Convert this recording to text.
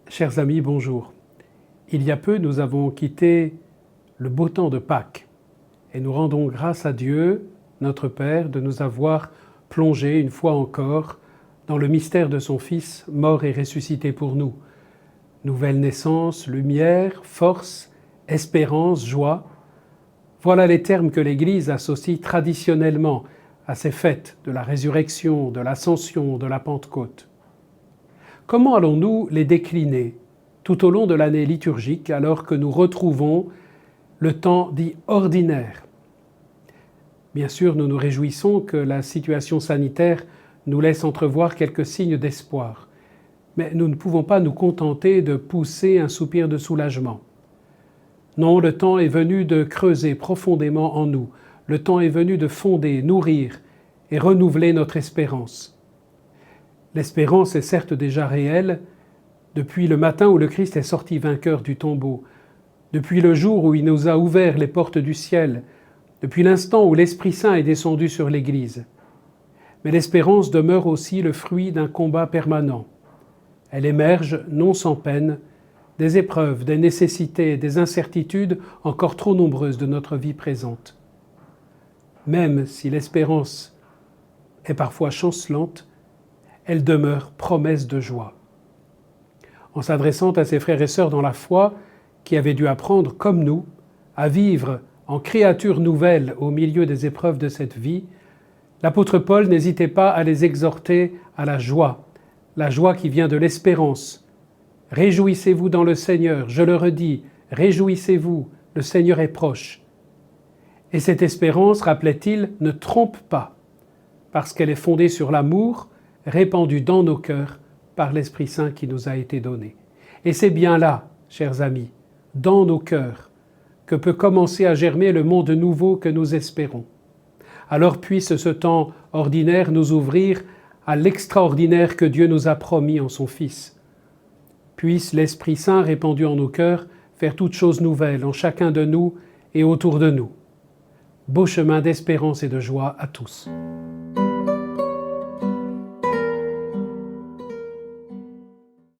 Chers amis, bonjour. Il y a peu, nous avons quitté le beau temps de Pâques et nous rendons grâce à Dieu, notre Père, de nous avoir plongés une fois encore dans le mystère de son Fils, mort et ressuscité pour nous. Nouvelle naissance, lumière, force, espérance, joie. Voilà les termes que l'Église associe traditionnellement à ces fêtes de la résurrection, de l'ascension, de la Pentecôte. Comment allons-nous les décliner tout au long de l'année liturgique alors que nous retrouvons le temps dit ordinaire? Bien sûr, nous nous réjouissons que la situation sanitaire nous laisse entrevoir quelques signes d'espoir, mais nous ne pouvons pas nous contenter de pousser un soupir de soulagement. Non, le temps est venu de creuser profondément en nous, le temps est venu de fonder, nourrir et renouveler notre espérance. L'espérance est certes déjà réelle depuis le matin où le Christ est sorti vainqueur du tombeau, depuis le jour où il nous a ouvert les portes du ciel, depuis l'instant où l'Esprit Saint est descendu sur l'Église. Mais l'espérance demeure aussi le fruit d'un combat permanent. Elle émerge, non sans peine, des épreuves, des nécessités, des incertitudes encore trop nombreuses de notre vie présente. Même si l'espérance est parfois chancelante, elle demeure promesse de joie. En s'adressant à ses frères et sœurs dans la foi, qui avaient dû apprendre, comme nous, à vivre en créature nouvelle au milieu des épreuves de cette vie, l'apôtre Paul n'hésitait pas à les exhorter à la joie qui vient de l'espérance. Réjouissez-vous dans le Seigneur, je le redis, réjouissez-vous, le Seigneur est proche. Et cette espérance, rappelait-il, ne trompe pas, parce qu'elle est fondée sur l'amour, répandu dans nos cœurs par l'Esprit Saint qui nous a été donné. Et c'est bien là, chers amis, dans nos cœurs, que peut commencer à germer le monde nouveau que nous espérons. Alors puisse ce temps ordinaire nous ouvrir à l'extraordinaire que Dieu nous a promis en son Fils. Puisse l'Esprit Saint répandu en nos cœurs faire toutes choses nouvelles en chacun de nous et autour de nous. Beau chemin d'espérance et de joie à tous.